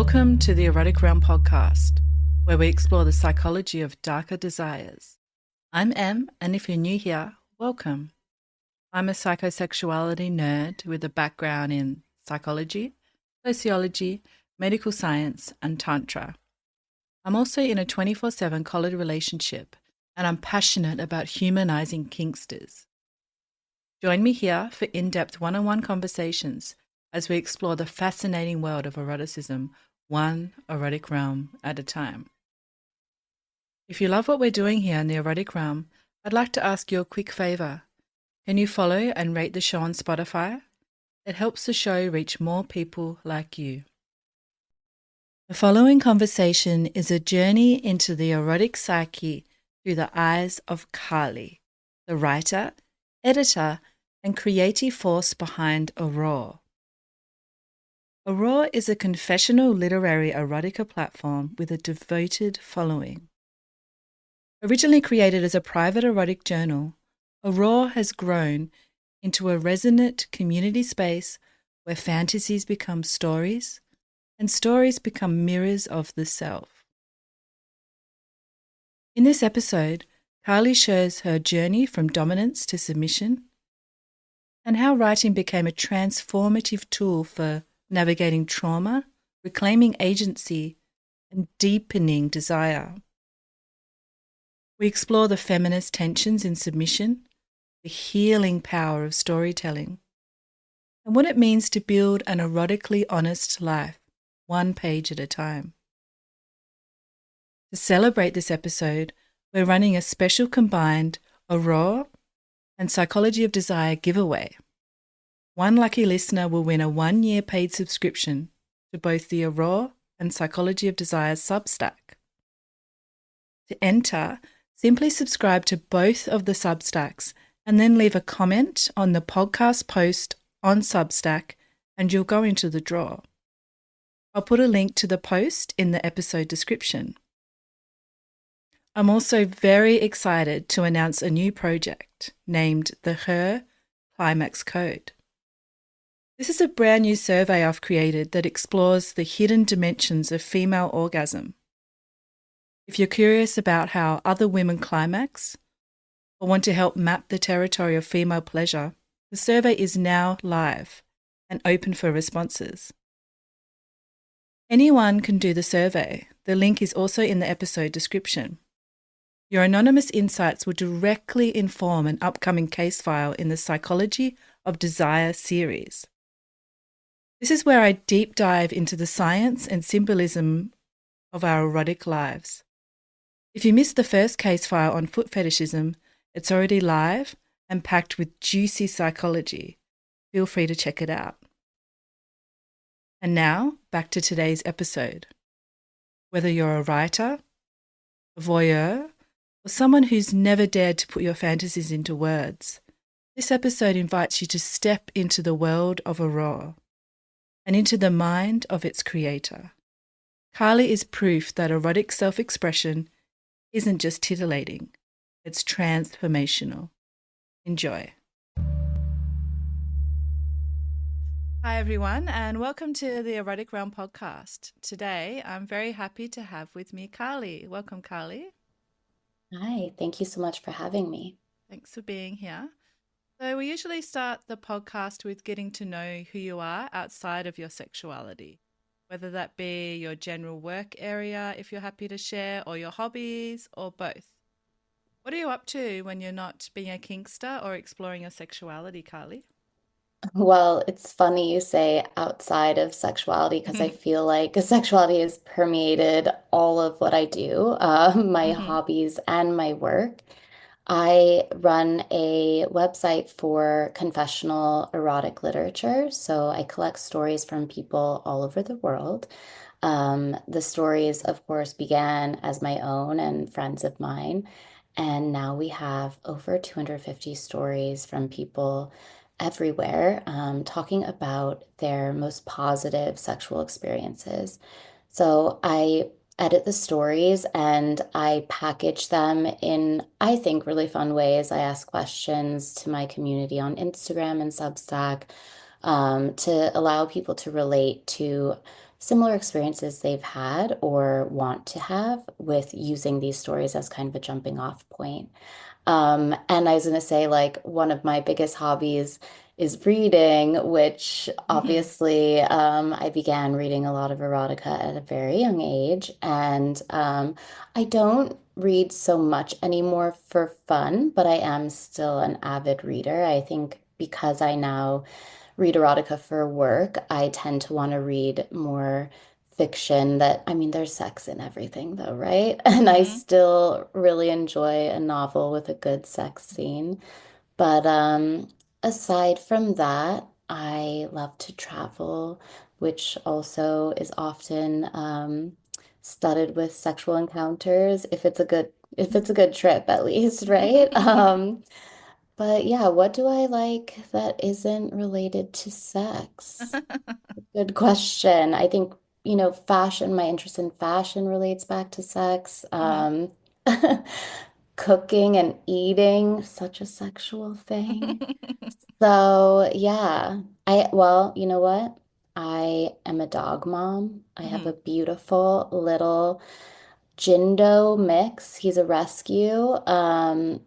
Welcome to the Erotic Realm podcast, where we explore the psychology of darker desires. I'm Em, and if you're new here, welcome. I'm a psychosexuality nerd with a background in psychology, sociology, medical science, and Tantra. I'm also in a 24/7 collared relationship, and I'm passionate about humanizing kinksters. Join me here for in-depth one-on-one conversations as we explore the fascinating world of eroticism, one erotic realm at a time. If you love what we're doing here in the erotic realm, I'd like to ask you a quick favor. Can you follow and rate the show on Spotify? It helps the show reach more people like you. The following conversation is a journey into the erotic psyche through the eyes of Kali, the writer, editor, and creative force behind Aurore. Aurore is a confessional literary erotica platform with a devoted following. Originally created as a private erotic journal, Aurore has grown into a resonant community space where fantasies become stories and stories become mirrors of the self. In this episode, Kali shares her journey from dominance to submission and how writing became a transformative tool for navigating trauma, reclaiming agency, and deepening desire. We explore the feminist tensions in submission, the healing power of storytelling, and what it means to build an erotically honest life, one page at a time. To celebrate this episode, we're running a special combined Aurore and Psychology of Desire giveaway. One lucky listener will win a 1-year paid subscription to both the Aurore and Psychology of Desire Substack. To enter, simply subscribe to both of the Substacks and then leave a comment on the podcast post on Substack and you'll go into the draw. I'll put a link to the post in the episode description. I'm also very excited to announce a new project named the Her Climax Code. This is a brand new survey I've created that explores the hidden dimensions of female orgasm. If you're curious about how other women climax or want to help map the territory of female pleasure, the survey is now live and open for responses. Anyone can do the survey. The link is also in the episode description. Your anonymous insights will directly inform an upcoming case file in the Psychology of Desire series. This is where I deep dive into the science and symbolism of our erotic lives. If you missed the first case file on foot fetishism, it's already live and packed with juicy psychology. Feel free to check it out. And now, back to today's episode. Whether you're a writer, a voyeur, or someone who's never dared to put your fantasies into words, this episode invites you to step into the world of Aurore and into the mind of its creator. Kali is proof that erotic self-expression isn't just titillating, it's transformational. Enjoy. Hi everyone, and welcome to the Erotic Realm podcast. Today, I'm very happy to have with me Kali. Welcome, Kali. Hi, thank you so much for having me. Thanks for being here. So we usually start the podcast with getting to know who you are outside of your sexuality, whether that be your general work area, if you're happy to share, or your hobbies, or both. What are you up to when you're not being a kinkster or exploring your sexuality, Kali? Well, it's funny you say outside of sexuality because I feel like sexuality has permeated all of what I do, my Mm-hmm. hobbies and my work. I run a website for confessional erotic literature. So I collect stories from people all over the world. The stories, of course, began as my own and friends of mine. And now we have over 250 stories from people everywhere talking about their most positive sexual experiences. So I edit the stories and I package them in, I think, really fun ways. I ask questions to my community on Instagram and Substack to allow people to relate to similar experiences they've had or want to have with using these stories as kind of a jumping off point. And I was going to say, like, one of my biggest hobbies is reading, which Hmm. obviously I began reading a lot of erotica at a very young age. And I don't read so much anymore for fun, but I am still an avid reader. I think because I now read erotica for work, I tend to want to read more fiction that, I mean, there's sex in everything though, right? And I Hmm. still really enjoy a novel with a good sex scene. But aside from that, I love to travel, which also is often studded with sexual encounters, if it's a good trip at least, right? But yeah, what do I like that isn't related to sex? Good question. I think, fashion, my interest in fashion relates back to sex. Hmm. Cooking and eating, such a sexual thing. So, yeah. Well, you know what? I am a dog mom. I have Hmm. a beautiful little Jindo mix. He's a rescue.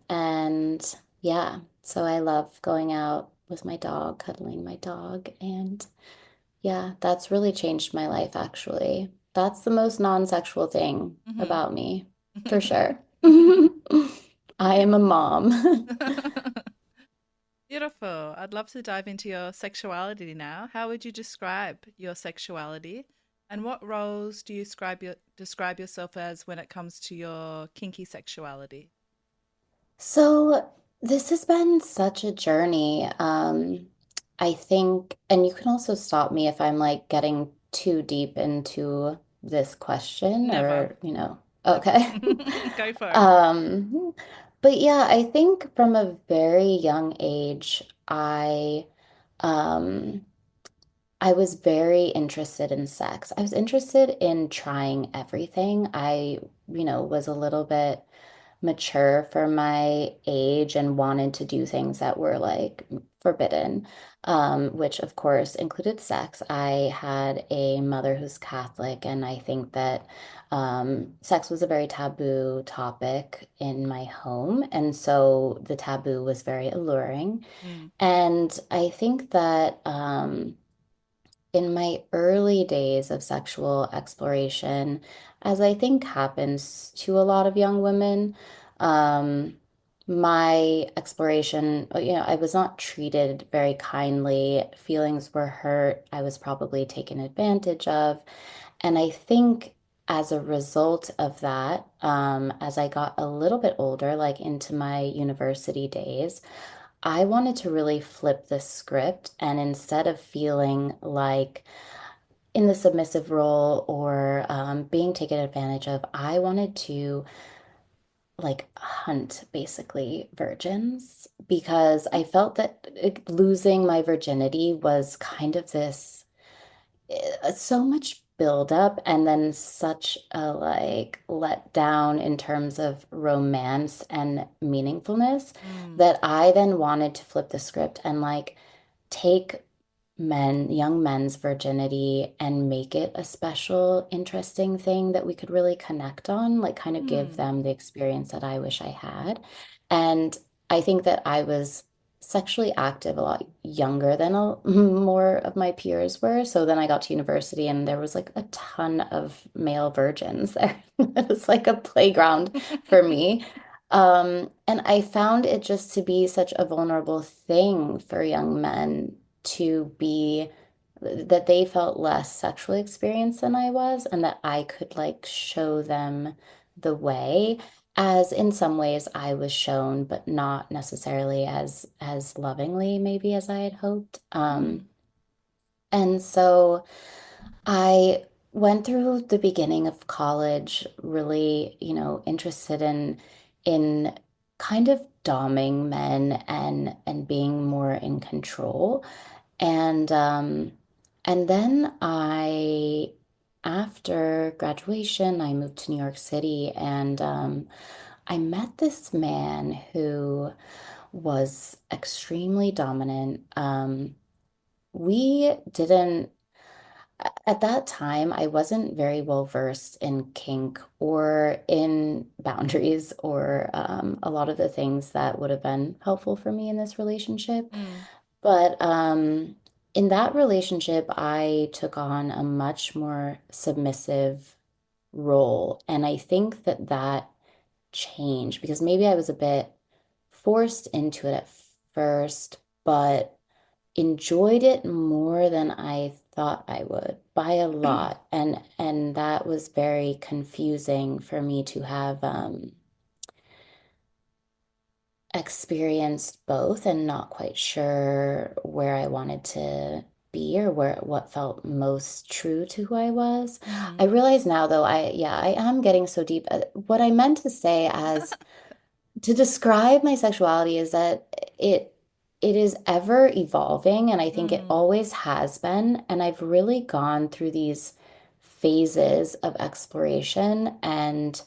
And yeah, so I love going out with my dog, cuddling my dog, and yeah, that's really changed my life, actually. That's the most non-sexual thing Hmm. about me, for sure. I am a mom. Beautiful. I'd love to dive into your sexuality now. How would you describe your sexuality? And what roles do you describe yourself as when it comes to your kinky sexuality? So, this has been such a journey. I think, and you can also stop me if I'm like getting too deep into this question Never, or, never. okay. Go for it. Um, but yeah, I think from a very young age, um, I was very interested in sex. I was interested in trying everything. Was a little bit mature for my age and wanted to do things that were like forbidden, which of course included sex. I had a mother who's Catholic, and I think that sex was a very taboo topic in my home. And so the taboo was very alluring. Mm. And I think that in my early days of sexual exploration, as I think happens to a lot of young women, um, my exploration, I was not treated very kindly. Feelings were hurt. I was probably taken advantage of. And I think as a result of that, as I got a little bit older, like into my university days, I wanted to really flip the script, and instead of feeling like in the submissive role or being taken advantage of, I wanted to like hunt basically virgins because I felt that losing my virginity was kind of this so much buildup and then such a like letdown in terms of romance and meaningfulness Mm. that I then wanted to flip the script and like take young men's virginity and make it a special, interesting thing that we could really connect on, like kind of give Mm. them the experience that I wish I had. And I think that I was sexually active a lot younger than more of my peers were. So then I got to university and there was like a ton of male virgins there. It was like a playground for me. And I found it just to be such a vulnerable thing for young men to be that they felt less sexually experienced than I was, and that I could like show them the way, as in some ways I was shown, but not necessarily as lovingly maybe as I had hoped. Mm. And so I went through the beginning of college really, interested in kind of doming men and being more in control. And then after graduation, I moved to New York City, and I met this man who was extremely dominant. We didn't at that time, I wasn't very well versed in kink or in boundaries or a lot of the things that would have been helpful for me in this relationship. Mm, But in that relationship, I took on a much more submissive role. And I think that that changed because maybe I was a bit forced into it at first, but enjoyed it more than I thought I would by a lot. And that was very confusing for me to have experienced both and not quite sure where I wanted to be or where what felt most true to who I was. I mm-hmm. realize now though, I am getting so deep. What I meant to say as to describe my sexuality is that it is ever evolving, and I think it Mm, always has been. And I've really gone through these phases of exploration and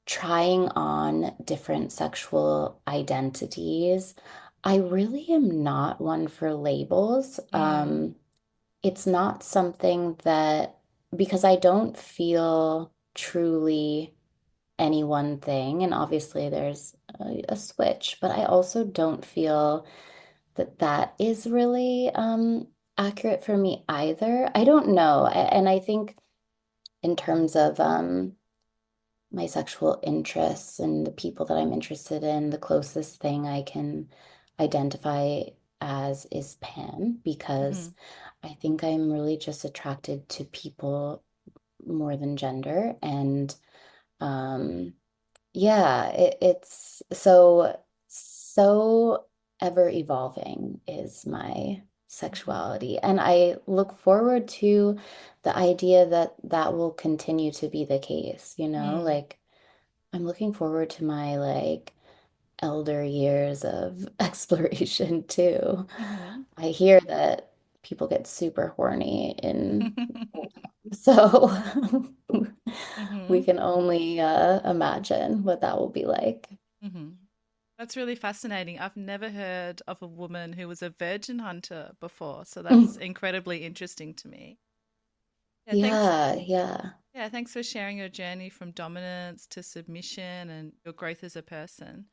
trying on different sexual identities. I really am not one for labels. mm, It's not something that because I don't feel truly any one thing. And obviously, there's a switch, but I also don't feel that that is really accurate for me either. I don't know. And I think in terms of my sexual interests and the people that I'm interested in, the closest thing I can identify as is pan mm-hmm. because I think I'm really just attracted to people more than gender. And um, yeah, it's so ever evolving is my Mm-hmm. sexuality. And I look forward to the idea that that will continue to be the case, you know? Mm, Like I'm looking forward to my like elder years of exploration too. mm-hmm. I hear that people get super horny in old age, so we Mm-hmm. can only imagine what that will be like. Mm-hmm. That's really fascinating. I've never heard of a woman who was a virgin hunter before, so that's incredibly interesting to me. Yeah, thanks. Yeah, yeah. Yeah, thanks for sharing your journey from dominance to submission and your growth as a person.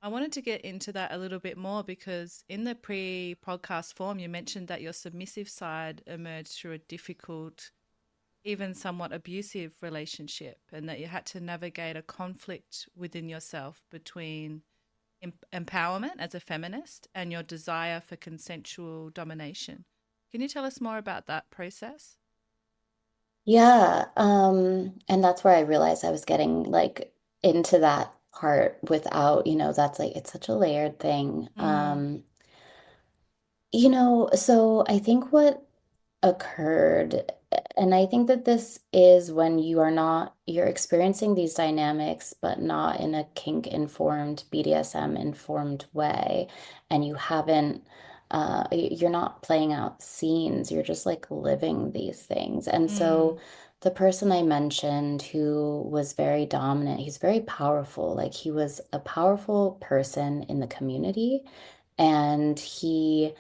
I wanted to get into that a little bit more because in the pre-podcast form, you mentioned that your submissive side emerged through a difficult, even somewhat abusive relationship, and that you had to navigate a conflict within yourself between empowerment as a feminist and your desire for consensual domination. Can you tell us more about that process? Yeah, and that's where I realized I was getting like into that part without, that's like it's such a layered thing. Mm, So I think what occurred, and I think that this is when you're experiencing these dynamics, but not in a kink informed, BDSM informed way, and you're not playing out scenes, you're just like living these things. And so mm, the person I mentioned who was very dominant, he's very powerful, like he was a powerful person in the community, and he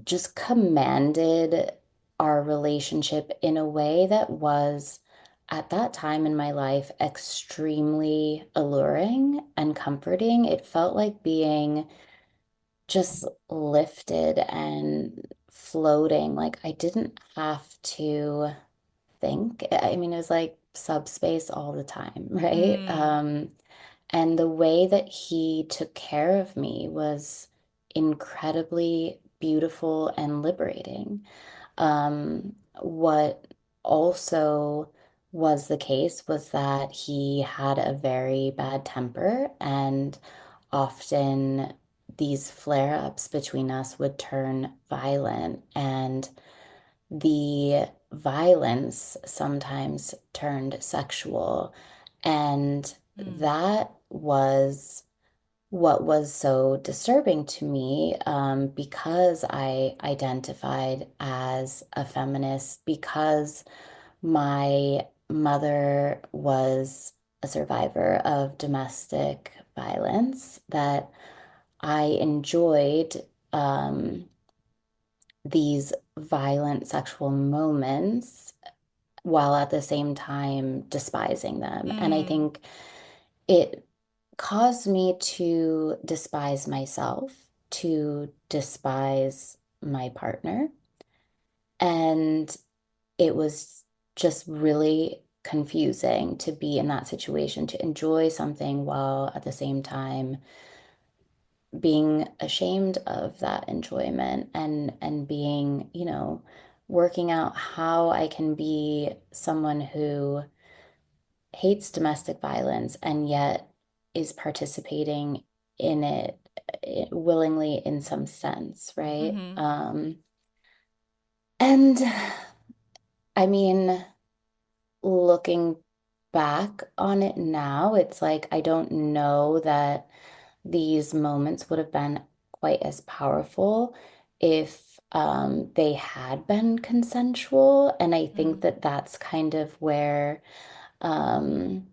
just commanded our relationship in a way that was, at that time in my life, extremely alluring and comforting. It felt like being just lifted and floating. Like I didn't have to think. I mean, it was like subspace all the time, right? mm, And the way that he took care of me was incredibly beautiful and liberating. What also was the case was that he had a very bad temper, and often these flare-ups between us would turn violent, and the violence sometimes turned sexual. And mm, that was what was so disturbing to me, because I identified as a feminist, because my mother was a survivor of domestic violence, that I enjoyed. these violent sexual moments while at the same time despising them. And I Mm. think it caused me to despise myself, to despise my partner. And it was just really confusing to be in that situation, to enjoy something while at the same time being ashamed of that enjoyment and being, working out how I can be someone who hates domestic violence and yet is participating in it willingly in some sense, right? Mm-hmm. And I mean, looking back on it now, it's like I don't know that these moments would have been quite as powerful if they had been consensual. And I think Mm. that that's kind of where um,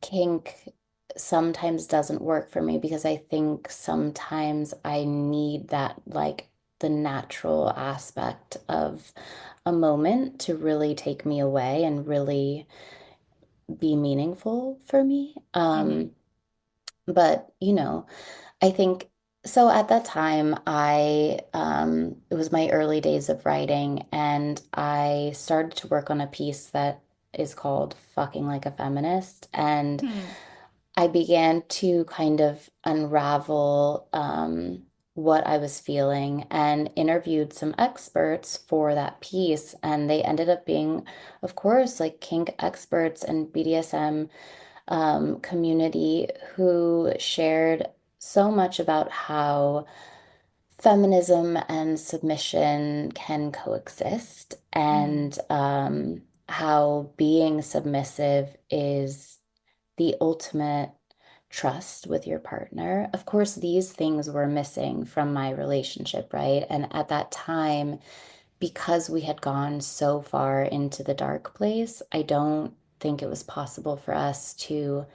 kink sometimes doesn't work for me because I think sometimes I need that, like, the natural aspect of a moment to really take me away and really be meaningful for me. Mm-hmm. But I think so at that time it was my early days of writing and I started to work on a piece that is called Fucking Like a Feminist. And Hmm. I began to kind of unravel what I was feeling and interviewed some experts for that piece. And they ended up being, of course, like kink experts and BDSM community who shared so much about how feminism and submission can coexist Mm. and how being submissive is the ultimate trust with your partner. Of course, these things were missing from my relationship, right? And at that time, because we had gone so far into the dark place, I don't think it was possible for us to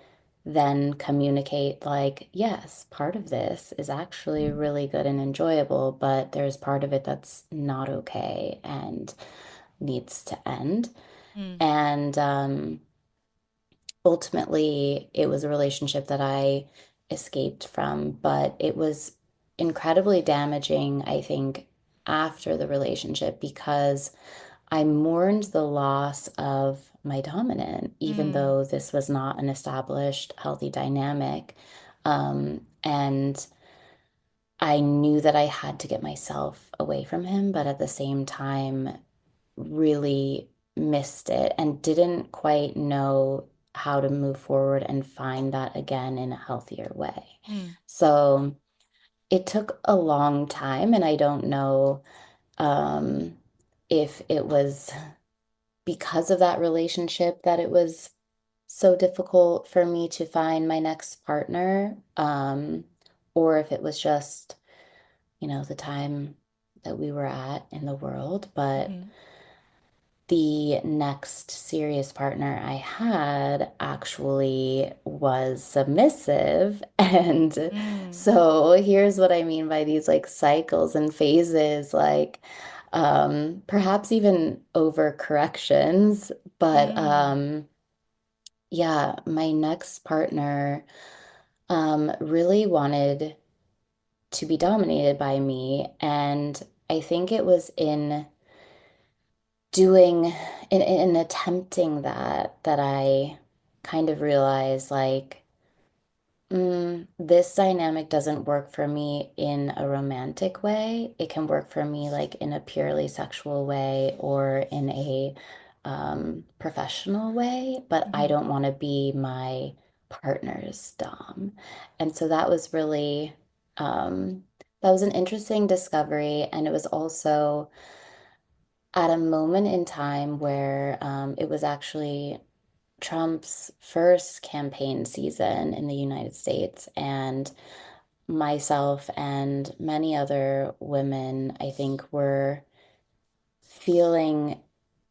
then communicate, like, yes, part of this is actually really good and enjoyable, but there's part of it that's not okay and needs to end. Mm. And ultimately, it was a relationship that I escaped from, but it was incredibly damaging, I think, after the relationship because I mourned the loss of my dominant, even Mm. though this was not an established, healthy dynamic. And I knew that I had to get myself away from him, but at the same time, really missed it and didn't quite know how to move forward and find that again in a healthier way. Mm. So it took a long time, and I don't know um, if it was because of that relationship that it was so difficult for me to find my next partner, or if it was just, the time that we were at in the world. But Mm-hmm. the next serious partner I had actually was submissive. And Mm. so here's what I mean by these like cycles and phases, like perhaps even over corrections. But Mm. yeah, my next partner really wanted to be dominated by me. And I think it was in doing in attempting that I kind of realized like this dynamic doesn't work for me in a romantic way. It can work for me like in a purely sexual way or in a professional way, but I Mm-hmm. don't want to be my partner's dom. And so um, that was an interesting discovery, and it was also at a moment in time where it was actually Trump's first campaign season in the United States. And myself and many other women, I think, were feeling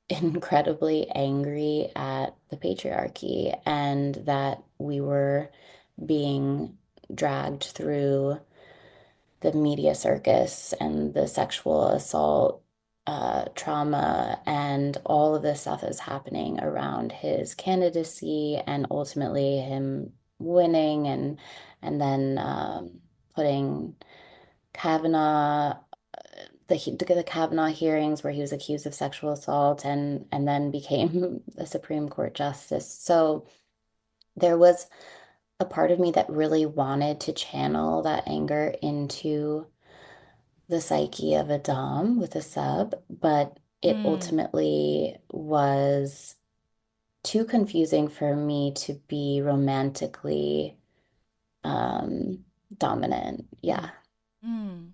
incredibly angry at the patriarchy and that we were being dragged through the media circus and the sexual assault trauma and all of this stuff is happening around his candidacy and ultimately him winning and then putting Kavanaugh the Kavanaugh hearings where he was accused of sexual assault and then became a Supreme Court justice. So there was a part of me that really wanted to channel that anger into the psyche of a dom with a sub, but it Mm, ultimately was too confusing for me to be romantically dominant. Yeah. mm, mm.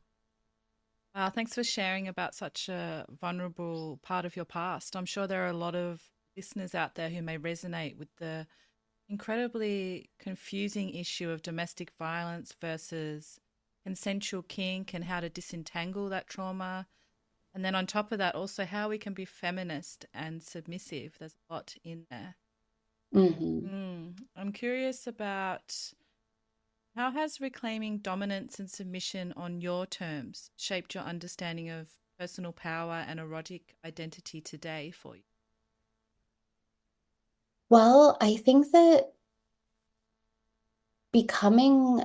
Wow, thanks for sharing about such a vulnerable part of your past. I'm sure there are a lot of listeners out there who may resonate with the incredibly confusing issue of domestic violence versus consensual kink and how to disentangle that trauma. And then on top of that, also how we can be feminist and submissive. There's a lot in there. Hmm. I'm curious about how has reclaiming dominance and submission on your terms shaped your understanding of personal power and erotic identity today for you? Well, I think that becoming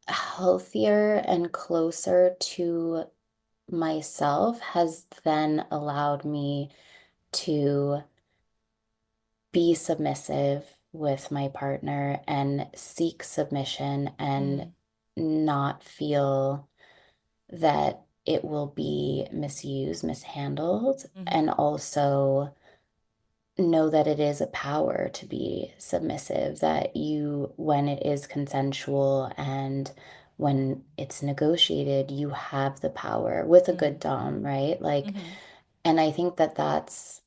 healthier and closer to myself has then allowed me to be submissive with my partner and seek submission and Mm, not feel that it will be misused, mishandled, mm-hmm, and also know that it is a power to be submissive, that you, when it is consensual and when it's negotiated, you have the power with a good mm, dom, right? Like, mm-hmm, and I think that that's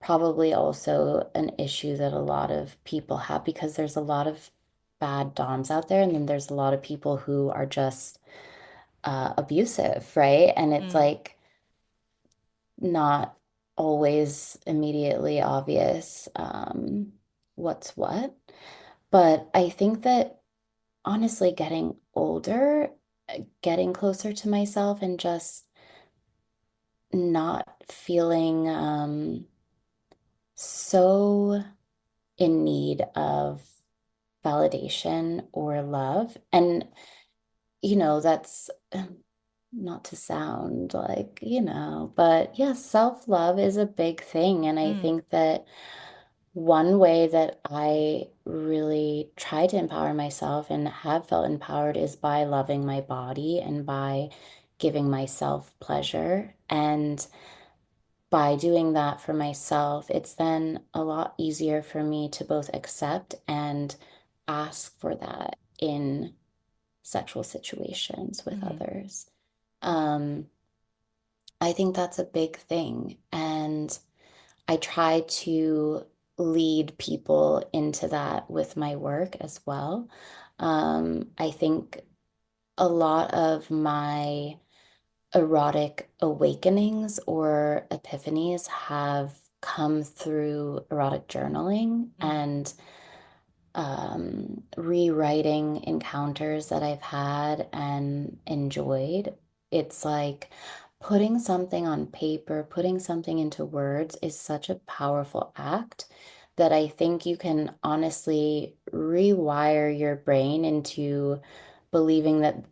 probably also an issue that a lot of people have because there's a lot of bad doms out there, and then there's a lot of people who are just abusive, right? And it's mm, like not always immediately obvious what's what. But I think that honestly, getting older, getting closer to myself, and just not feeling so in need of validation or love. And, that's not to sound like, but yes, self-love is a big thing. And I mm, think that one way that I really try to empower myself and have felt empowered is by loving my body and by giving myself pleasure. And by doing that for myself, it's then a lot easier for me to both accept and ask for that in sexual situations with mm-hmm, others. Um, I think that's a big thing. And I try to lead people into that with my work as well. I think a lot of my erotic awakenings or epiphanies have come through erotic journaling mm, and rewriting encounters that I've had and enjoyed. It's like putting something on paper, putting something into words is such a powerful act that I think you can honestly rewire your brain into believing that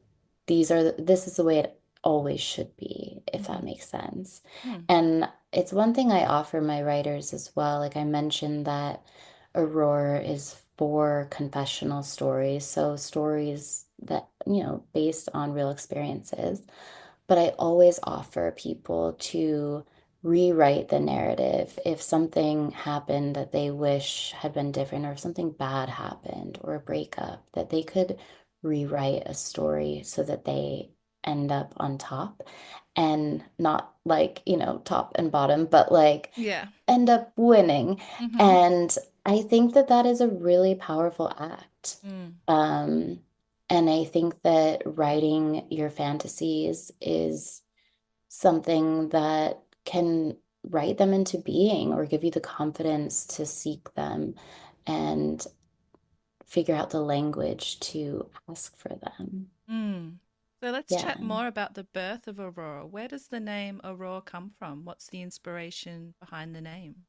this is the way it always should be, if that mm-hmm, makes sense. mm, And it's one thing I offer my writers as well. Like I mentioned that Aurore is for confessional stories, so stories that, based on real experiences. But I always offer people to rewrite the narrative if something happened that they wish had been different, or if something bad happened, or a breakup, that they could rewrite a story so that they end up on top and not like, top and bottom, but like yeah. end up winning. Mm-hmm, And I think that that is a really powerful act. mm, Um, and I think that writing your fantasies is something that can write them into being or give you the confidence to seek them and figure out the language to ask for them. mm. So let's Yeah. chat more about the birth of Aurora. Where does the name Aurora come from? What's the inspiration behind the name?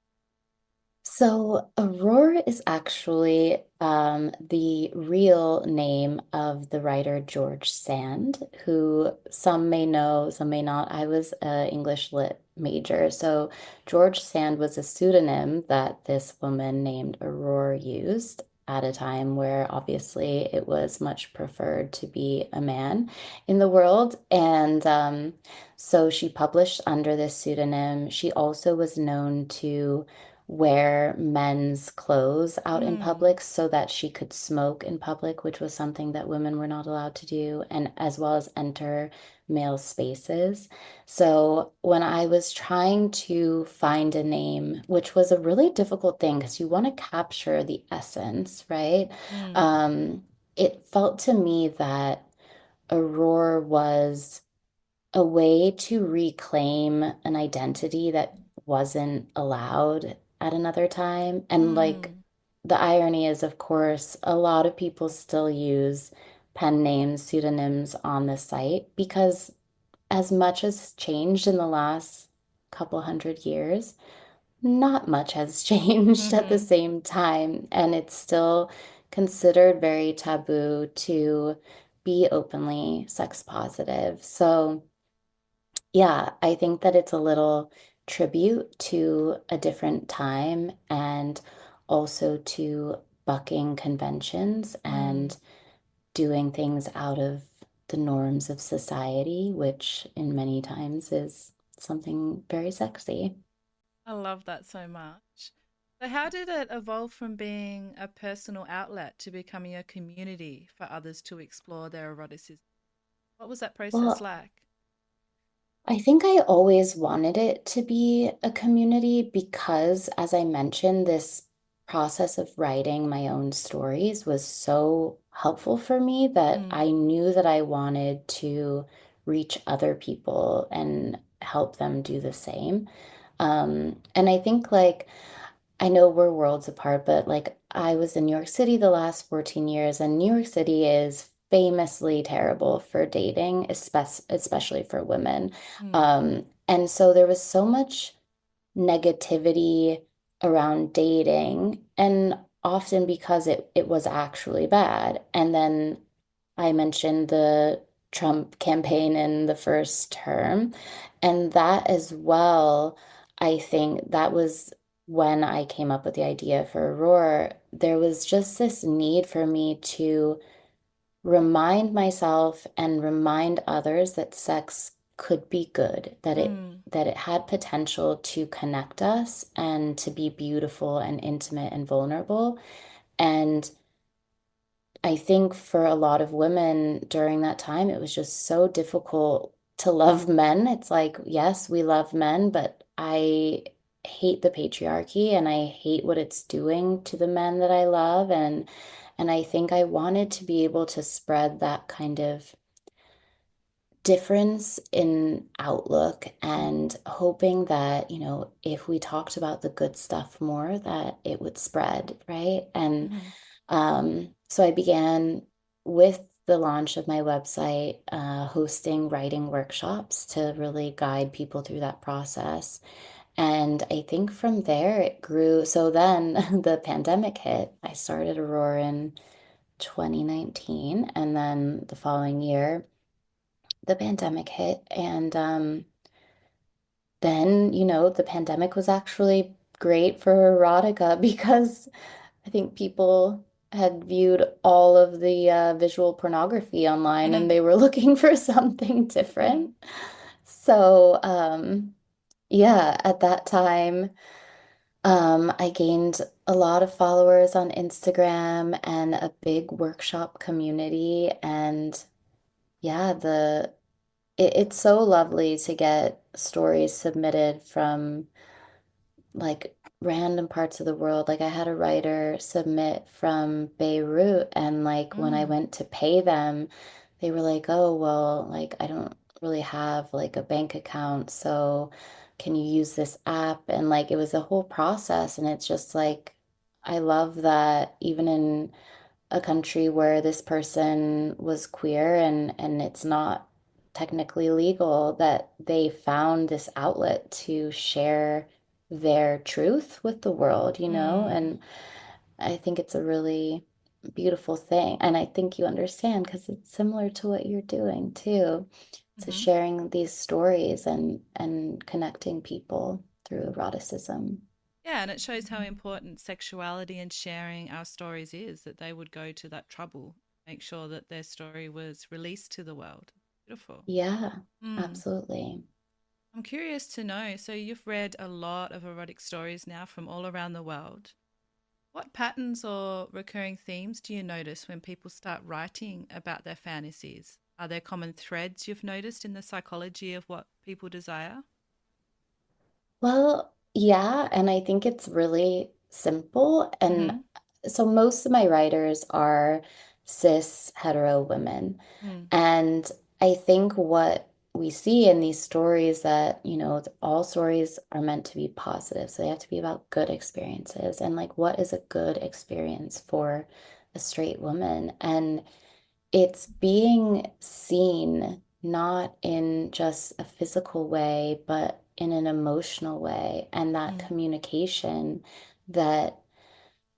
So Aurore is actually the real name of the writer George Sand, who some may know, some may not. I was an English lit major. So George Sand was a pseudonym that this woman named Aurore used at a time where obviously it was much preferred to be a man in the world. And so she published under this pseudonym. She also was known to wear men's clothes out in Mm, public so that she could smoke in public, which was something that women were not allowed to do, and as well as enter male spaces. So when I was trying to find a name, which was a really difficult thing because you want to capture the essence, right? mm, Um, it felt to me that Aurore was a way to reclaim an identity that wasn't allowed at another time. And like mm, the irony is, of course, a lot of people still use pen names, pseudonyms on the site because as much has changed in the last couple hundred years, not much has changed at the mm-hmm. same time. And it's still considered very taboo to be openly sex positive. So, yeah, I think that it's a little tribute to a different time and also to bucking conventions Mm. and doing things out of the norms of society, which in many times is something very sexy. I love that so much. So, how did it evolve from being a personal outlet to becoming a community for others to explore their eroticism? What was that process Well, like? I think I always wanted it to be a community because, as I mentioned, this process of writing my own stories was so helpful for me that Mm, I knew that I wanted to reach other people and help them do the same. And I think like I know we're worlds apart, but like I was in New York City the last 14 years, and New York City is famously terrible for dating, especially for women. mm, And so there was so much negativity around dating, and often because it was actually bad. And then I mentioned the Trump campaign in the first term, and that as well, I think that was when I came up with the idea for Aurora. There was just this need for me to remind myself and remind others that sex could be good, mm, that it had potential to connect us and to be beautiful and intimate and vulnerable. And I think for a lot of women during that time, it was just so difficult to love men. It's like, yes, we love men, but I hate the patriarchy and I hate what it's doing to the men that I love. And I think I wanted to be able to spread that kind of difference in outlook and hoping that, if we talked about the good stuff more, that it would spread, right? And mm-hmm. so I began with the launch of my website, hosting writing workshops to really guide people through that process. And I think from there it grew. So then the pandemic hit. I started Aurora in 2019, and then the following year, the pandemic hit. And then, the pandemic was actually great for erotica because I think people had viewed all of the visual pornography online and Mm-hmm. they were looking for something Mm-hmm. different. So, yeah, at that time, I gained a lot of followers on Instagram and a big workshop community. And yeah, it's so lovely to get stories submitted from like random parts of the world. Like I had a writer submit from Beirut, and like when I Mm, went to pay them, they were like, "Oh, well, like I don't really have like a bank account, so can you use this app?" And like it was a whole process, and it's just like I love that even in a country where this person was queer and it's not technically legal, that they found this outlet to share their truth with the world, you know? Mm. And I think it's a really beautiful thing. And I think you understand because it's similar to what you're doing too, to Hmm. sharing these stories and connecting people through eroticism. Yeah, and it shows how important sexuality and sharing our stories is, that they would go to that trouble, make sure that their story was released to the world. Beautiful. Yeah, Mm. absolutely. I'm curious to know, so you've read a lot of erotic stories now from all around the world. What patterns or recurring themes do you notice when people start writing about their fantasies? Are there common threads you've noticed in the psychology of what people desire? Well, yeah, and I think it's really simple. And Mm-hmm. so most of my writers are cis hetero women. Mm. And I think what we see in these stories that, all stories are meant to be positive. So they have to be about good experiences. And like, what is a good experience for a straight woman? And it's being seen not in just a physical way, but in an emotional way. And that Mm. communication that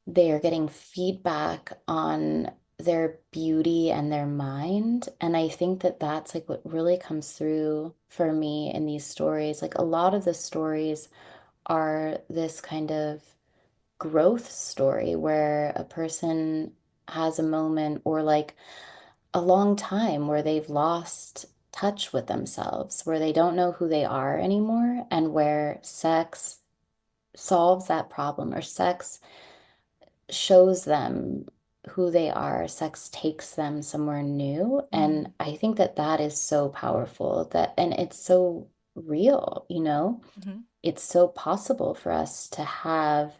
they are getting feedback on their beauty and their mind. And I think that that's like what really comes through for me in these stories. Like a lot of the stories are this kind of growth story where a person has a moment or like a long time where they've lost touch with themselves, where they don't know who they are anymore, and where sex solves that problem or sex shows them who they are. Sex takes them somewhere new. And Mm. I think that that is so powerful that, and it's so real, you know? Mm-hmm. It's so possible for us to have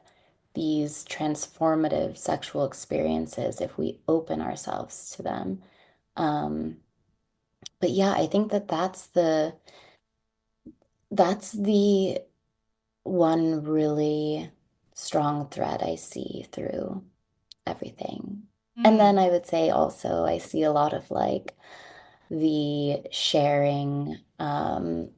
these transformative sexual experiences if we open ourselves to them. Um, but yeah, I think that that's the one really strong thread I see through everything. And then Mm. I would say also I see a lot of like the sharing,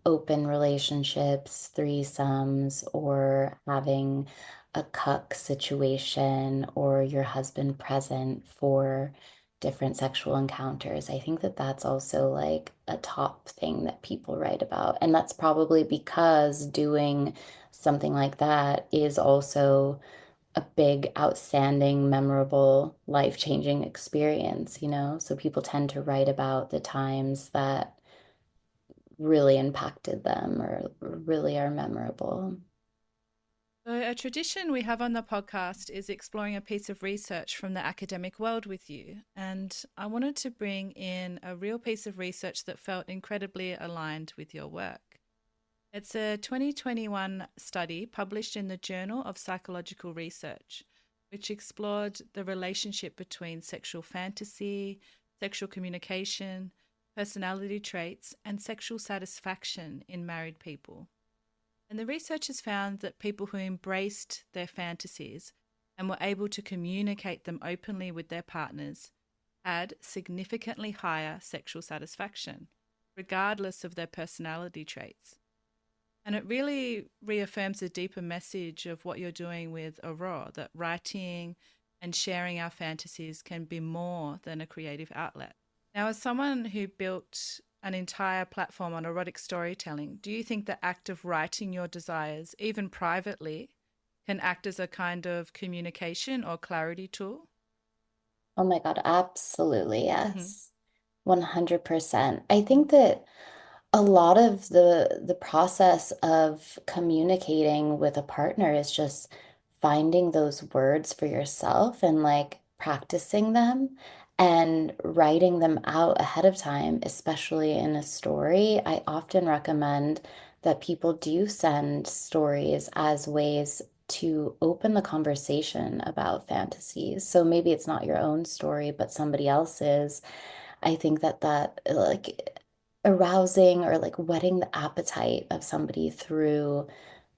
open relationships, threesomes, or having a cuck situation or your husband present for different sexual encounters. I think that that's also like a top thing that people write about. And that's probably because doing something like that is also a big, outstanding, memorable, life-changing experience, you know? So people tend to write about the times that really impacted them or really are memorable. So, a tradition we have on the podcast is exploring a piece of research from the academic world with you. And I wanted to bring in a real piece of research that felt incredibly aligned with your work. It's a 2021 study published in the Journal of Psychological Research, which explored the relationship between sexual fantasy, sexual communication, personality traits, and sexual satisfaction in married people. And the researchers found that people who embraced their fantasies and were able to communicate them openly with their partners had significantly higher sexual satisfaction, regardless of their personality traits. And it really reaffirms a deeper message of what you're doing with Aurore, that writing and sharing our fantasies can be more than a creative outlet. Now, as someone who built an entire platform on erotic storytelling, do you think the act of writing your desires, even privately, can act as a kind of communication or clarity tool? Oh my God, absolutely, Mm-hmm. yes. 100%. I Mm-hmm. think that a lot of the process of communicating with a partner is just finding those words for yourself and like practicing them and writing them out ahead of time, especially in a story. I often recommend that people do send stories as ways to open the conversation about fantasies. So maybe it's not your own story, but somebody else's. I think that like arousing or like whetting the appetite of somebody through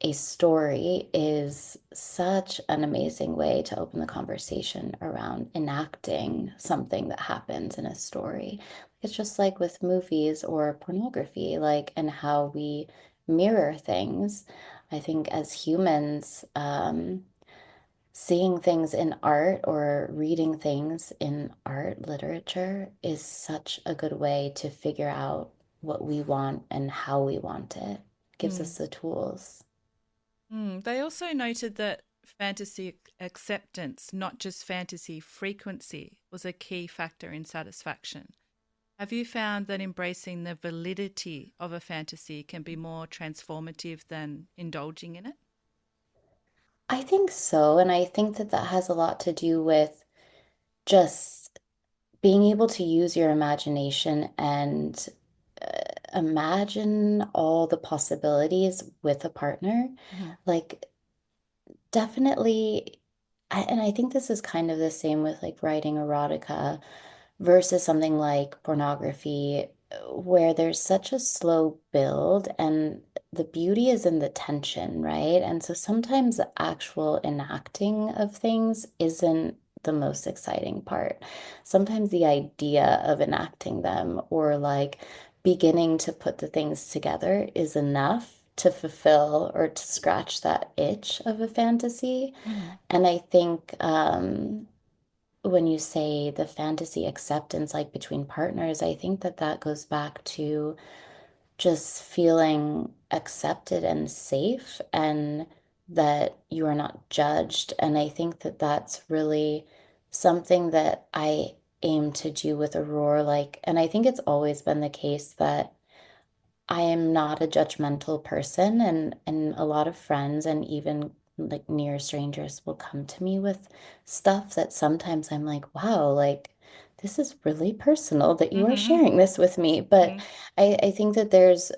a story is such an amazing way to open the conversation around enacting something that happens in a story. It's just like with movies or pornography, like, and how we mirror things. I think as humans, seeing things in art or reading things in art literature is such a good way to figure out what we want and how we want it. Gives Mm. us the tools. They also noted that fantasy acceptance, not just fantasy frequency, was a key factor in satisfaction. Have you found that embracing the validity of a fantasy can be more transformative than indulging in it? I think so. And I think that that has a lot to do with just being able to use your imagination and imagine all the possibilities with a partner. Mm-hmm. Like, definitely, and I think this is kind of the same with like writing erotica versus something like pornography, where there's such a slow build and the beauty is in the tension, right? And so sometimes the actual enacting of things isn't the most exciting part. Sometimes the idea of enacting them or like beginning to put the things together is enough to fulfill or to scratch that itch of a fantasy. Mm-hmm. And I think when you say the fantasy acceptance, like between partners, I think that that goes back to just feeling accepted and safe and that you are not judged. And I think that that's really something that I aim to do with Aurore. Like, and I think it's always been the case that I am not a judgmental person, and a lot of friends and even like near strangers will come to me with stuff that sometimes I'm like, wow, like this is really personal that you are Mm-hmm. sharing this with me. But Mm-hmm. I think that there's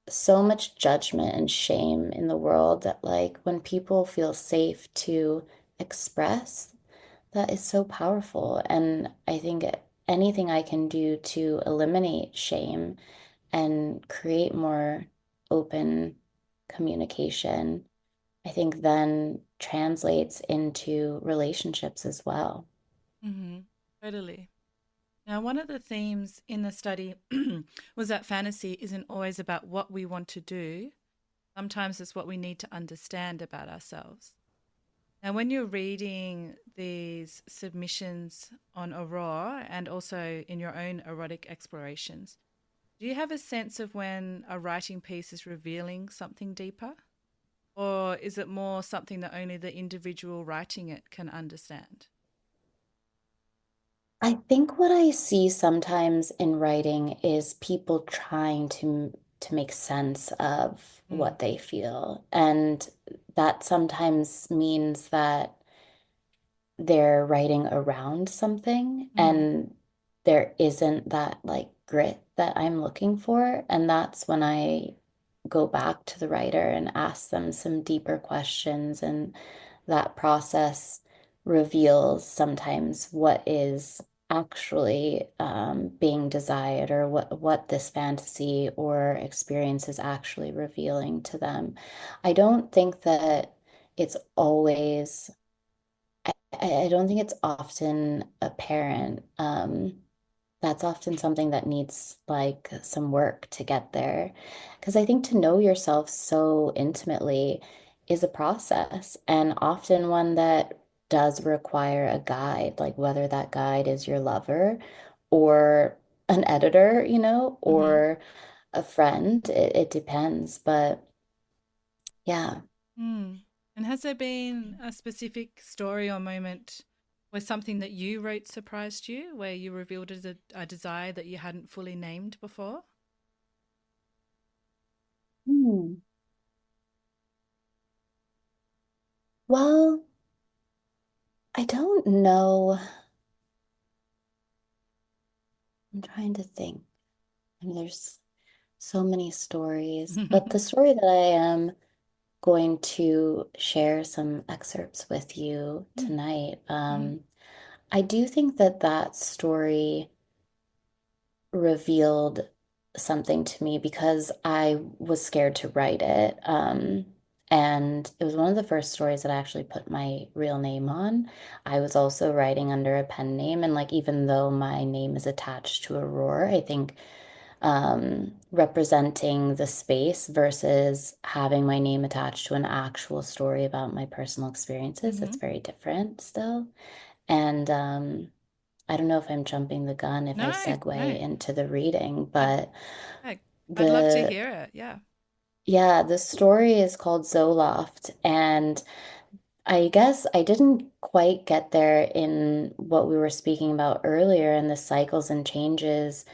so much judgment and shame in the world that like when people feel safe to express, that is so powerful. And I think anything I can do to eliminate shame and create more open communication, I think then translates into relationships as well. Mm-hmm. Totally. Now, one of the themes in the study was that fantasy isn't always about what we want to do. Sometimes it's what we need to understand about ourselves. Now, when you're reading these submissions on Aurore and also in your own erotic explorations, do you have a sense of when a writing piece is revealing something deeper? Or is it more something that only the individual writing it can understand? I think what I see sometimes in writing is people trying to make sense of Mm. what they feel. And that sometimes means that they're writing around something Mm-hmm. and there isn't that like grit that I'm looking for. And that's when I go back to the writer and ask them some deeper questions. And that process reveals sometimes what is actually being desired or what this fantasy or experience is actually revealing to them. I don't think that it's always I don't think it's often apparent. That's often something that needs like some work to get there. Because I think to know yourself so intimately is a process, and often one that does require a guide, like whether that guide is your lover or an editor, Mm-hmm. or a friend. It depends. But yeah. Mm. And has there been a specific story or moment where something that you wrote surprised you, where you revealed a desire that you hadn't fully named before? Hmm. Well, I don't know. I'm trying to think. I mean, there's so many stories, but the story that I am going to share some excerpts with you tonight, Mm-hmm. I do think that that story revealed something to me because I was scared to write it. And it was one of the first stories that I actually put my real name on. I was also writing under a pen name. And like, even though my name is attached to Aurore, I think representing the space versus having my name attached to an actual story about my personal experiences, Mm-hmm. it's very different still. And I don't know if I'm jumping the gun if I No, segue no. into the reading, I'd but I'd, I'd love to the hear it. Yeah. yeah, the story is called Zoloft, and I guess I didn't quite get there in what we were speaking about earlier in the cycles and changes,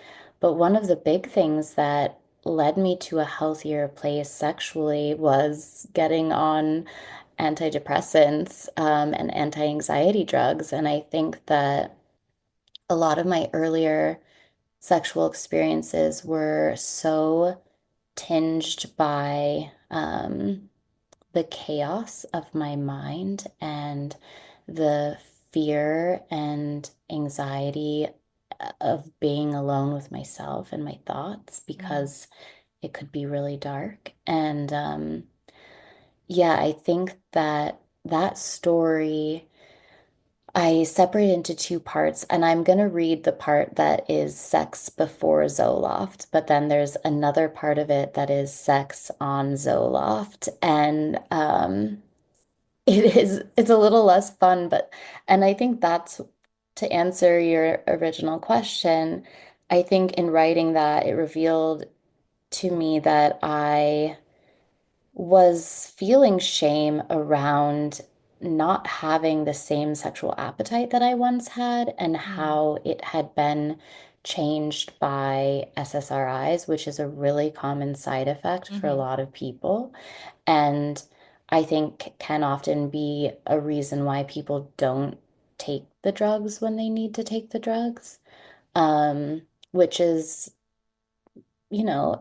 but one of the big things that led me to a healthier place sexually was getting on antidepressants, and anti-anxiety drugs. And I think that a lot of my earlier sexual experiences were so tinged by the chaos of my mind and the fear and anxiety of being alone with myself and my thoughts Mm. because it could be really dark. And yeah, I think that that story I separate into two parts, and I'm going to read the part that is sex before Zoloft, but then there's another part of it that is sex on Zoloft. And it's a little less fun, but and I think that's to answer your original question. I think in writing that, it revealed to me that I was feeling shame around not having the same sexual appetite that I once had and Mm. how it had been changed by SSRIs, which is a really common side effect for a Mm-hmm. lot of people. And I think can often be a reason why people don't take the drugs when they need to take the drugs, which is,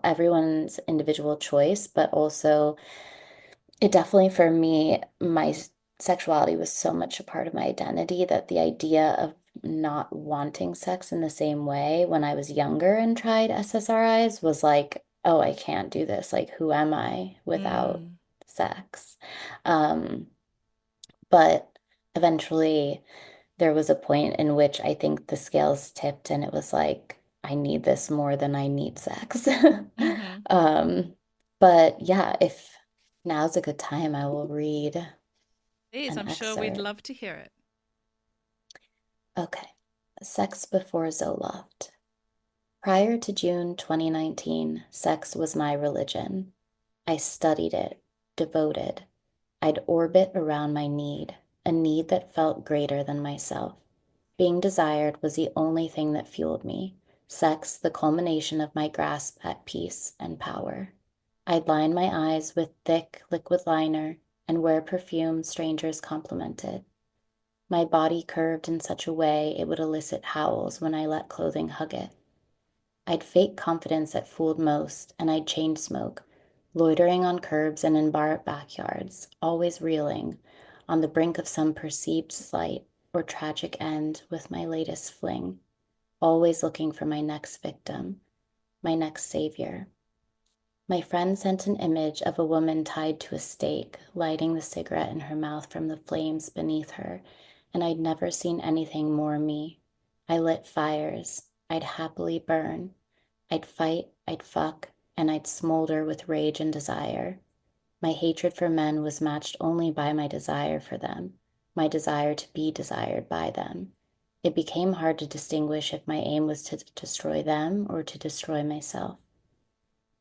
everyone's individual choice, but also it definitely, for me, my sexuality was so much a part of my identity that the idea of not wanting sex in the same way when I was younger and tried SSRIs was like, oh, I can't do this. Like, who am I without Mm. sex? Um, but eventually, there was a point in which I think the scales tipped and it was like, I need this more than I need sex. Mm-hmm. Um, but yeah, if now's a good time, I will read Please, an I'm sure we'd excerpt. love to hear it. Okay. Sex before Zoloft. Prior to June 2019, sex was my religion. I studied it, devoted. I'd orbit around my need, a need that felt greater than myself. Being desired was the only thing that fueled me, sex the culmination of my grasp at peace and power. I'd line my eyes with thick liquid liner and wear perfume strangers complimented. My body curved in such a way it would elicit howls when I let clothing hug it. I'd fake confidence that fooled most, and I'd chain smoke, loitering on curbs and in bar backyards, always reeling, on the brink of some perceived slight or tragic end with my latest fling, always looking for my next victim, my next savior. My friend sent an image of a woman tied to a stake, lighting the cigarette in her mouth from the flames beneath her, and I'd never seen anything more me. I lit fires. I'd happily burn. I'd fight, I'd fuck, and I'd smolder with rage and desire. My hatred for men was matched only by my desire for them, my desire to be desired by them. It became hard to distinguish if my aim was to destroy them or to destroy myself.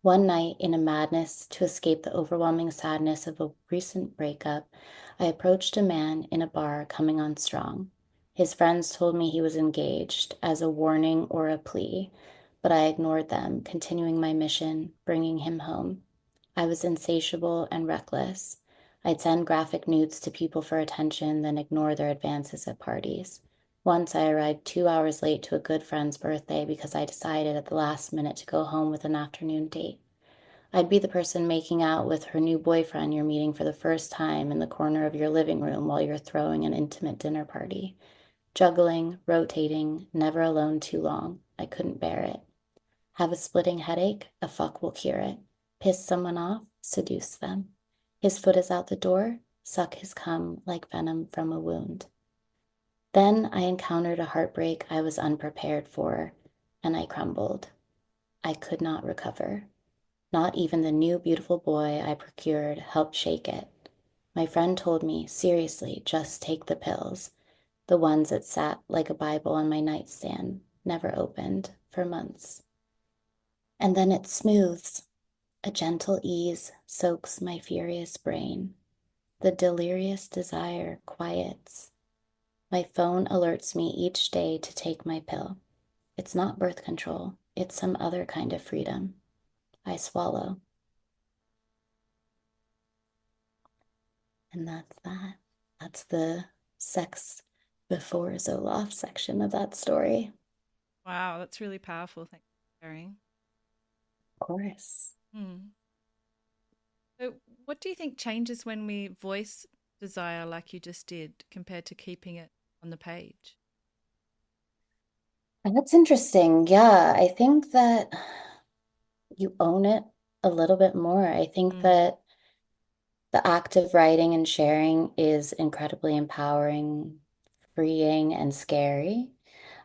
One night, in a madness to escape the overwhelming sadness of a recent breakup, I approached a man in a bar coming on strong. His friends told me he was engaged, as a warning or a plea, but I ignored them, continuing my mission, bringing him home. I was insatiable and reckless. I'd send graphic nudes to people for attention, then ignore their advances at parties. Once I arrived 2 hours late to a good friend's birthday because I decided at the last minute to go home with an afternoon date. I'd be the person making out with her new boyfriend you're meeting for the first time in the corner of your living room while you're throwing an intimate dinner party. Juggling, rotating, never alone too long. I couldn't bear it. Have a splitting headache? A fuck will cure it. Piss someone off? Seduce them. His foot is out the door, suck his cum like venom from a wound. Then I encountered a heartbreak I was unprepared for, and I crumbled. I could not recover. Not even the new beautiful boy I procured helped shake it. My friend told me, seriously, just take the pills, the ones that sat like a Bible on my nightstand, never opened for months. And then it smooths. A gentle ease soaks my furious brain. The delirious desire quiets. My phone alerts me each day to take my pill. It's not birth control, it's some other kind of freedom. I swallow, and that's that. That's the sex before Zoloft section of that story. Wow, that's really powerful. Thanks for sharing. Of course. Hmm. So, what do you think changes when we voice desire like you just did compared to keeping it on the page? That's interesting. Yeah, I think that you own it a little bit more. I think Mm, that the act of writing and sharing is incredibly empowering, freeing, and scary.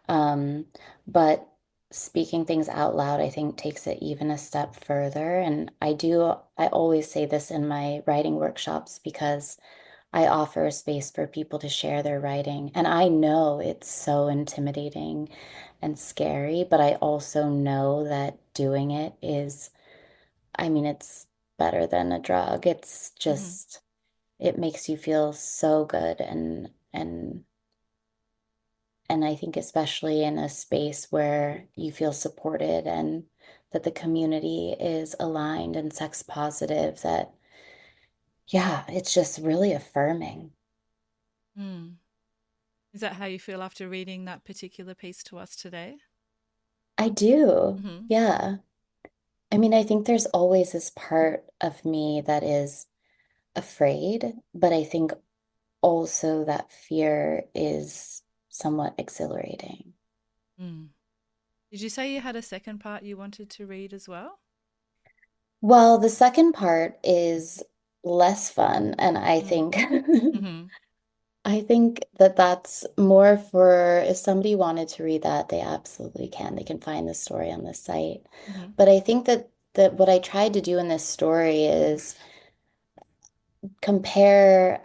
Um, but speaking things out loud, I think, takes it even a step further. And I always say this in my writing workshops because I offer a space for people to share their writing. And I know it's so intimidating and scary, but I also know that doing it is, I mean, it's better than a drug. It's hmm just, it makes you feel so good and I think especially in a space where you feel supported and that the community is aligned and sex positive, that, yeah, it's just really affirming. mm. Is that how you feel after reading that particular piece to us today? I do. Hmm Yeah. I mean, I think there's always this part of me that is afraid, but I think also that fear is somewhat exhilarating. Mm. Did you say you had a second part you wanted to read as well? Well, the second part is less fun, and I Mm. think hmm I think that that's more for if somebody wanted to read that, they absolutely can. They can find the story on the site. hmm But I think that what I tried to do in this story is compare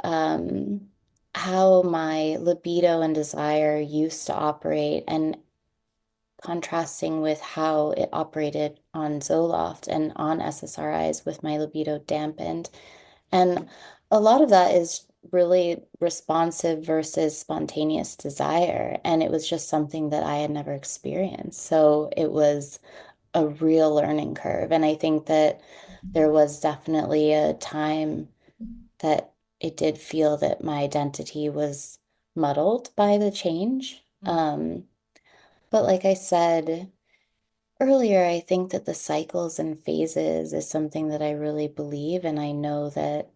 how my libido and desire used to operate and contrasting with how it operated on Zoloft and on SSRIs with my libido dampened. And a lot of that is really responsive versus spontaneous desire. And it was just something that I had never experienced. So it was a real learning curve. And I think that there was definitely a time that it did feel that my identity was muddled by the change. Mm. But like I said earlier, I think that the cycles and phases is something that I really believe, and I know that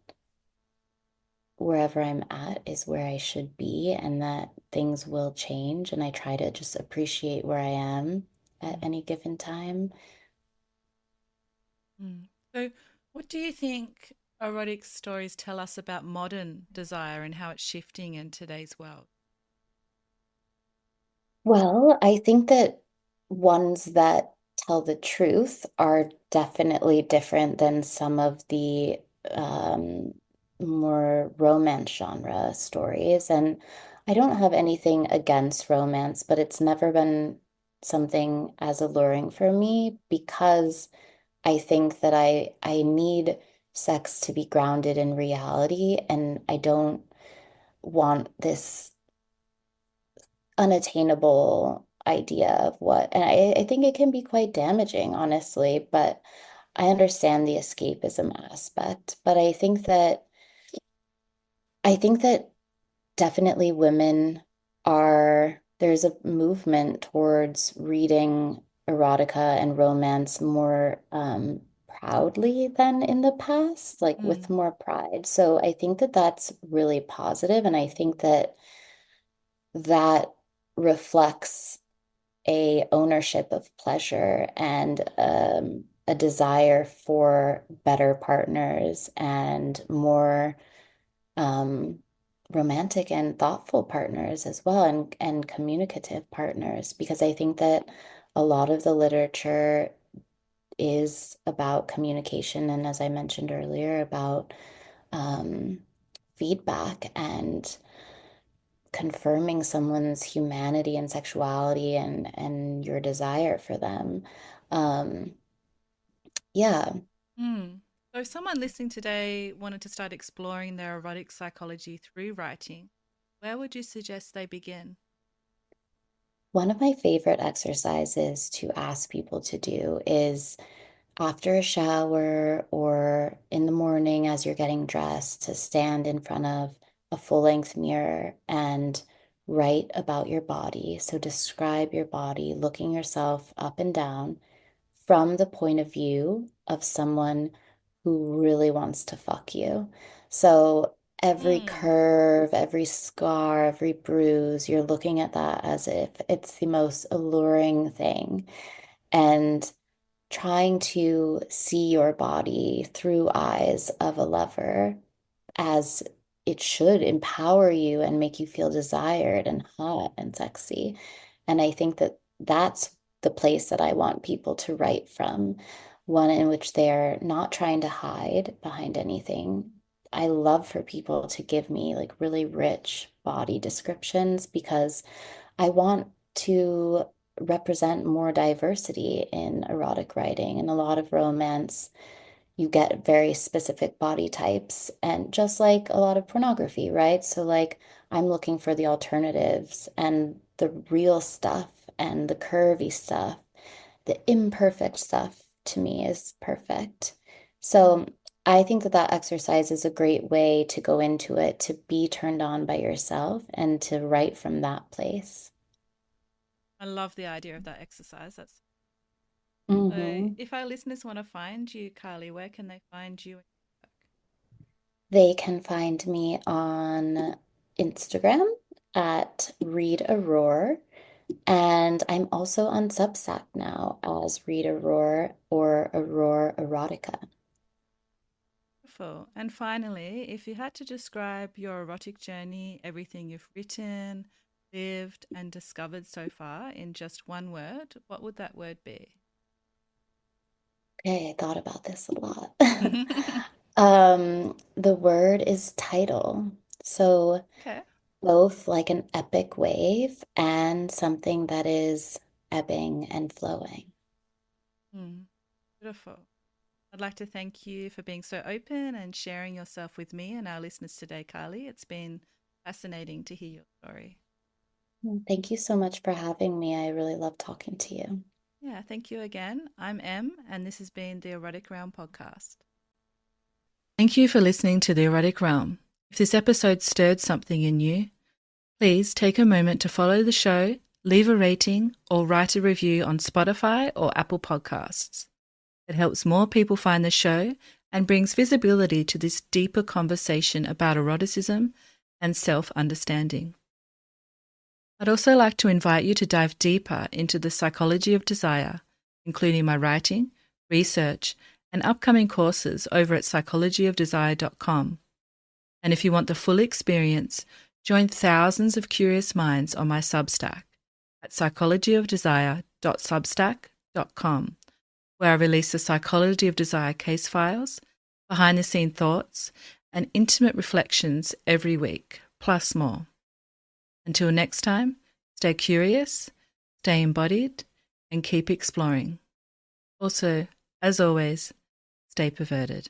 wherever I'm at is where I should be, and that things will change. And I try to just appreciate where I am at Mm. any given time. Mm. So, what do you think erotic stories tell us about modern desire and how it's shifting in today's world? Well, I think that ones that tell the truth are definitely different than some of the um, more romance genre stories. And I don't have anything against romance, but it's never been something as alluring for me because I think that I need sex to be grounded in reality, and I don't want this unattainable idea of what, and I think it can be quite damaging, honestly, but I understand the escapism aspect. But I think that definitely women there's a movement towards reading erotica and romance more proudly than in the past, like with Mm. more pride. So I think that that's really positive, and I think that that reflects a ownership of pleasure and a desire for better partners and more um, romantic and thoughtful partners as well, and communicative partners, because I think that a lot of the literature is about communication, and as I mentioned earlier, about um, feedback and confirming someone's humanity and sexuality and your desire for them. Um, yeah. Hmm. So, if someone listening today wanted to start exploring their erotic psychology through writing, where would you suggest they begin? One of my favorite exercises to ask people to do is after a shower or in the morning as you're getting dressed, to stand in front of a full-length mirror and write about your body. So describe your body, looking yourself up and down from the point of view of someone who really wants to fuck you. So every Hmm. curve, every scar, every bruise, you're looking at that as if it's the most alluring thing. And trying to see your body through eyes of a lover as it should empower you and make you feel desired and hot and sexy. And I think that that's the place that I want people to write from, one in which they're not trying to hide behind anything. I love for people to give me like really rich body descriptions because I want to represent more diversity in erotic writing. And a lot of romance, you get very specific body types, and just like a lot of pornography, right? So, like, I'm looking for the alternatives and the real stuff and the curvy stuff. The imperfect stuff to me is perfect. Hmm. So, I think that that exercise is a great way to go into it, to be turned on by yourself and to write from that place. I love the idea of that exercise. That's so. Hmm. If our listeners want to find you, Carly, where can they find you? They can find me on Instagram at Read Aurore, and I'm also on Substack now as Read Aurore or Aurore Erotica. Wonderful. And finally, if you had to describe your erotic journey, everything you've written, lived, and discovered so far in just one word, what would that word be? Okay, I thought about this a lot. Okay. The word is tidal. So both like an epic wave and something that is ebbing and flowing. Hmm. Beautiful. I'd like to thank you for being so open and sharing yourself with me and our listeners today, Carly. It's been fascinating to hear your story. Thank you so much for having me. I really love talking to you. Yeah, thank you again. I'm Em, and this has been the Erotic Realm podcast. Thank you for listening to the Erotic Realm. If this episode stirred something in you, please take a moment to follow the show, leave a rating, or write a review on Spotify or Apple Podcasts. It helps more people find the show and brings visibility to this deeper conversation about eroticism and self-understanding. I'd also like to invite you to dive deeper into the psychology of desire, including my writing, research, and upcoming courses over at psychologyofdesire.com. And if you want the full experience, join thousands of curious minds on my Substack at psychologyofdesire.substack.com, where I release the Psychology of Desire case files, behind the scene thoughts, and intimate reflections every week, plus more. Until next time, stay curious, stay embodied, and keep exploring. Also, as always, stay perverted.